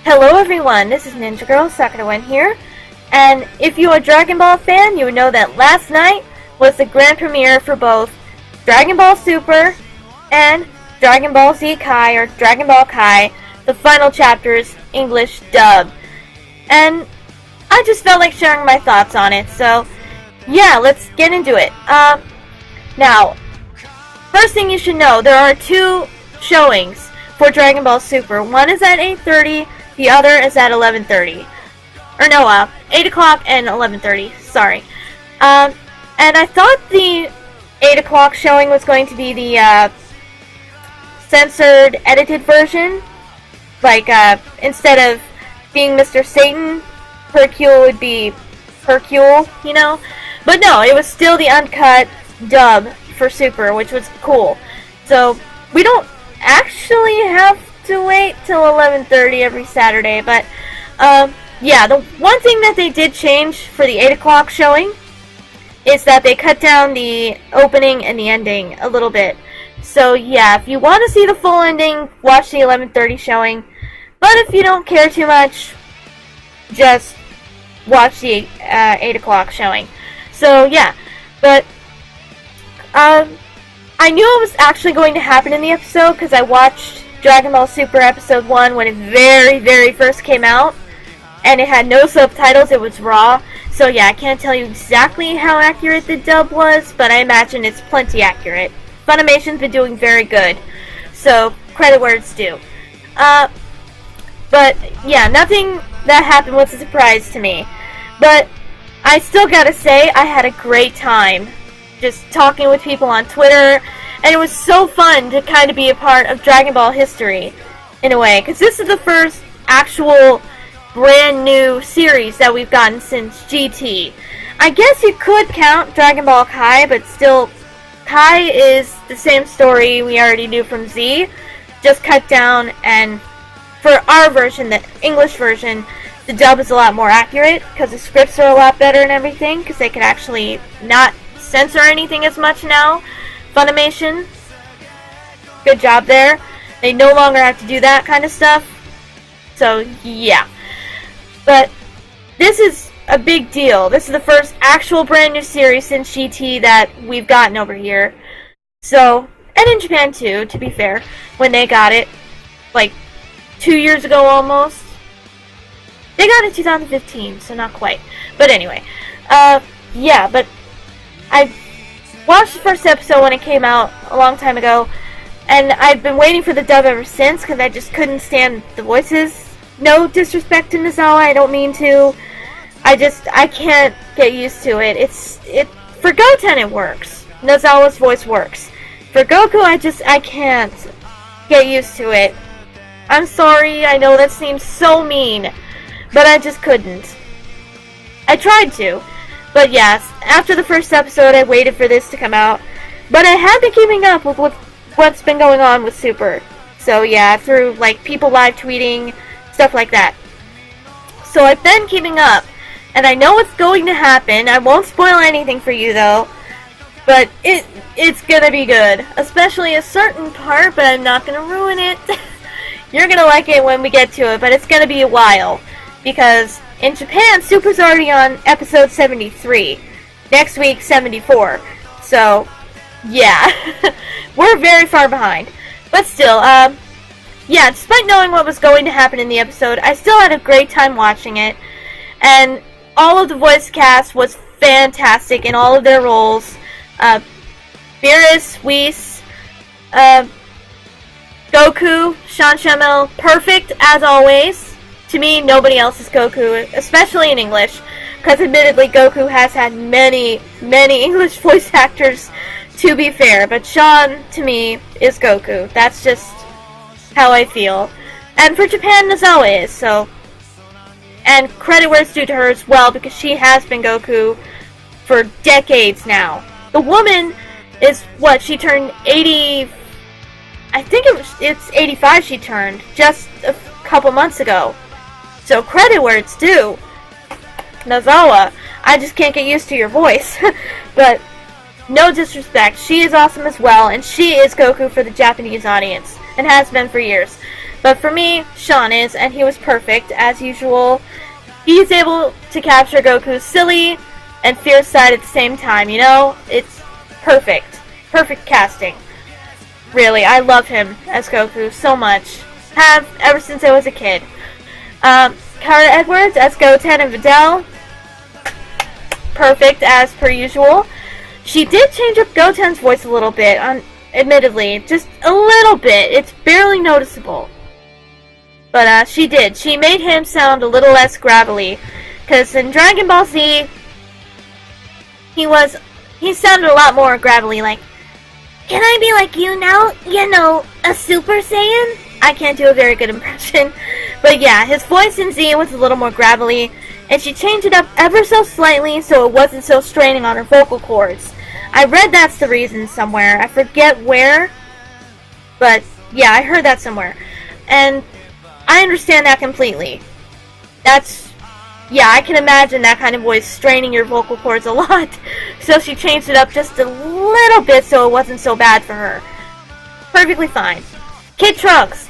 Hello everyone, this is Ninja Girl Sakura here, and if you're a Dragon Ball fan, you would know that last night was the grand premiere for both Dragon Ball Super and Dragon Ball Z Kai, or Dragon Ball Kai, the final chapters, English dub. And I just felt like sharing my thoughts on it, so yeah, let's get into it. Now, first thing you should know, there are two showings for Dragon Ball Super. One is at 8:30, the other is at 11:30. Or no, 8 o'clock and 11:30, sorry. And I thought the 8 o'clock showing was going to be the censored, edited version. Like, instead of being Mr. Satan, Hercule would be Hercule, you know? But no, it was still the uncut dub for Super, which was cool. So, we don't actually have to wait till 11:30 every Saturday, but yeah, the one thing that they did change for the 8 o'clock showing is that they cut down the opening and the ending a little bit. So yeah, if you want to see the full ending, watch the 11:30 showing, but if you don't care too much, just watch the 8 o'clock showing. So yeah, but I knew it was actually going to happen in the episode because I watched Dragon Ball Super Episode 1 when it very first came out, and it had no subtitles, it was raw. So yeah, I can't tell you exactly how accurate the dub was, but I imagine it's plenty accurate. Funimation's been doing very good, so credit where it's due. But yeah, nothing that happened was a surprise to me. But I still gotta say, I had a great time just talking with people on Twitter, and it was so fun to kind of be a part of Dragon Ball history, in a way, because this is the first actual brand new series that we've gotten since GT. I guess you could count Dragon Ball Kai, but still, Kai is the same story we already knew from Z, just cut down, and for our version, the English version, the dub is a lot more accurate, because the scripts are a lot better and everything, because they can actually not censor anything as much now. Funimation, good job there. They no longer have to do that kind of stuff. So, yeah. But this is a big deal. This is the first actual brand new series since GT that we've gotten over here. So, and in Japan too, to be fair, when they got it, like 2 years ago almost. They got it in 2015, so not quite. But anyway, yeah, but I watched the first episode when it came out a long time ago, and I've been waiting for the dub ever since because I just couldn't stand the voices. No disrespect to Nozawa, I don't mean to. I can't get used to it. For Goten it works. Nozawa's voice works. For Goku, I can't get used to it. I'm sorry, I know that seems so mean, but I just couldn't. I tried to. But yes, after the first episode, I waited for this to come out. But I have been keeping up with what's been going on with Super. So yeah, through like people live tweeting, stuff like that. So I've been keeping up, and I know what's going to happen. I won't spoil anything for you though, but it's gonna be good. Especially a certain part, but I'm not gonna ruin it. You're gonna like it when we get to it, but it's gonna be a while. Because in Japan, Super's already on episode 73. Next week, 74. So, yeah. We're very far behind. But still, yeah, despite knowing what was going to happen in the episode, I still had a great time watching it. And all of the voice cast was fantastic in all of their roles. Beerus, Whis, Goku, Sean Shamel, perfect as always. To me, nobody else is Goku, especially in English, because admittedly Goku has had many English voice actors, to be fair, but Sean, to me, is Goku. That's just how I feel. And for Japan, Nozawa is, so. And credit where it's due to her as well, because she has been Goku for decades now. The woman is, what, she turned 80, I think it's 85 she turned, just a couple months ago. So credit where it's due. Nozawa, I just can't get used to your voice. But no disrespect, she is awesome as well, and she is Goku for the Japanese audience, and has been for years. But for me, Sean is, and he was perfect, as usual. He's able to capture Goku's silly and fierce side at the same time, you know? It's perfect. Perfect casting. Really, I love him as Goku so much. Have ever since I was a kid. Kara Edwards as Goten and Videl. Perfect as per usual. She did change up Goten's voice a little bit, admittedly. Just a little bit. It's barely noticeable. But she did. She made him sound a little less gravelly. Because in Dragon Ball Z, he sounded a lot more gravelly, like, "Can I be like you now? You know, a Super Saiyan?" I can't do a very good impression. But yeah, his voice in Z was a little more gravelly, and she changed it up ever so slightly so it wasn't so straining on her vocal cords. I read that's the reason somewhere. I forget where, but yeah, I heard that somewhere. And I understand that completely. Yeah, I can imagine that kind of voice straining your vocal cords a lot. So she changed it up just a little bit so it wasn't so bad for her. Perfectly fine. Kid Trunks.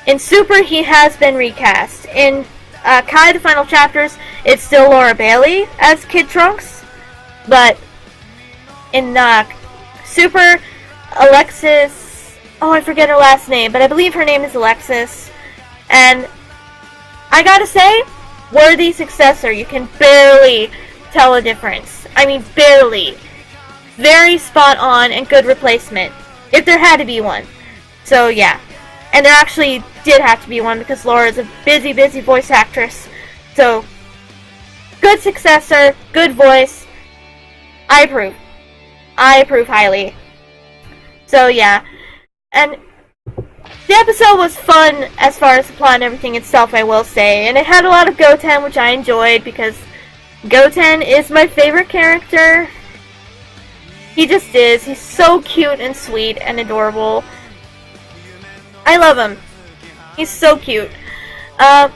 In Super, he has been recast. In Kai, the final chapters, it's still Laura Bailey as Kid Trunks. But in Super, Alexis... Oh, I forget her last name, but I believe her name is Alexis. And I gotta say, worthy successor. You can barely tell a difference. I mean, barely. Very spot on and good replacement. If there had to be one. So, yeah. And there actually did have to be one because Laura is a busy, busy voice actress. So, good successor, good voice. I approve. I approve highly. So, yeah. And the episode was fun as far as the plot and everything itself, I will say. And it had a lot of Goten, which I enjoyed because Goten is my favorite character. He just is. He's so cute and sweet and adorable. I love him. He's so cute. And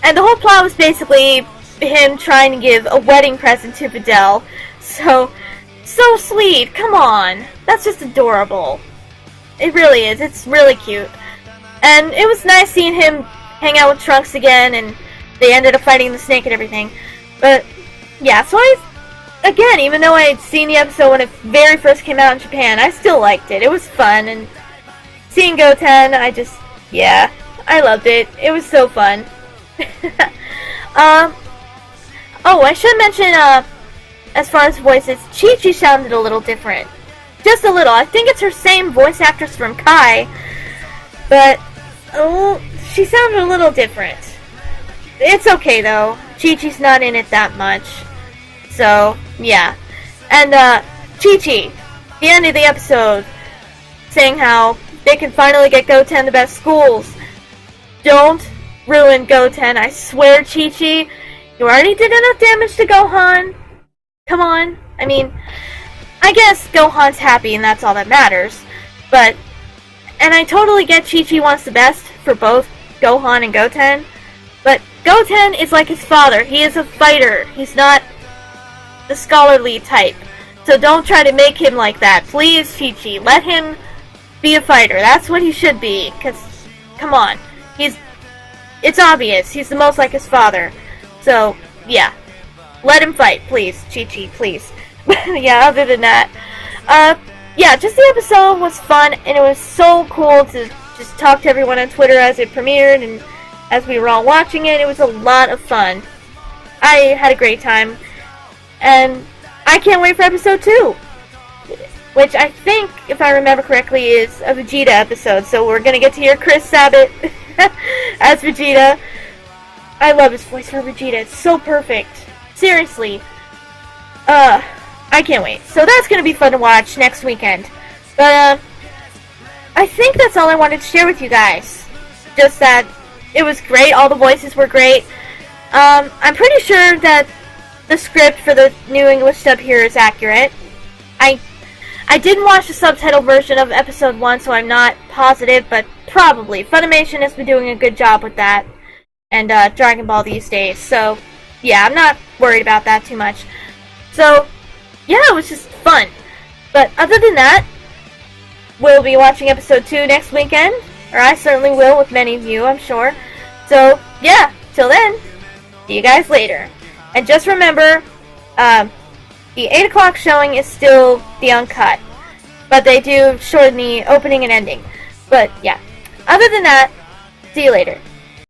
the whole plot was basically him trying to give a wedding present to Videl. So sweet. Come on. That's just adorable. It really is. It's really cute. And it was nice seeing him hang out with Trunks again, and they ended up fighting the snake and everything. But, yeah, so again, even though I had seen the episode when it very first came out in Japan, I still liked it. It was fun, and seeing Goten, yeah, I loved it. It was so fun. Oh, I should mention, as far as voices, Chi-Chi sounded a little different. Just a little. I think it's her same voice actress from Kai, but she sounded a little different. It's okay though. Chi-Chi's not in it that much. So, yeah. And Chi-Chi, the end of the episode, saying how they can finally get Goten the best schools. Don't ruin Goten, I swear, Chi-Chi. You already did enough damage to Gohan. Come on. I mean, I guess Gohan's happy and that's all that matters, and I totally get Chi-Chi wants the best for both Gohan and Goten, but Goten is like his father. He is a fighter. He's not the scholarly type. So don't try to make him like that. Please, Chi-Chi, let him be a fighter. That's what he should be, because, come on, it's obvious. He's the most like his father. So, yeah, let him fight, please, Chi-Chi, please. Yeah, other than that, yeah, just the episode was fun, and it was so cool to just talk to everyone on Twitter as it premiered, and as we were all watching it. It was a lot of fun. I had a great time, and I can't wait for episode 2, which I think, if I remember correctly, is a Vegeta episode, so we're gonna get to hear Chris Sabat as Vegeta. I love his voice for Vegeta, it's so perfect. Seriously. I can't wait. So that's going to be fun to watch next weekend. But, I think that's all I wanted to share with you guys. Just that it was great. All the voices were great. I'm pretty sure that the script for the new English dub here is accurate. I didn't watch the subtitle version of episode 1, so I'm not positive, but probably. Funimation has been doing a good job with that. And, Dragon Ball these days. So, yeah, I'm not worried about that too much. So, yeah, it was just fun. But other than that, we'll be watching episode 2 next weekend. or I certainly will with many of you, I'm sure. So, yeah, till then, see you guys later. And just remember, the 8 o'clock showing is still the uncut, but they do shorten the opening and ending. But, yeah, other than that, see you later.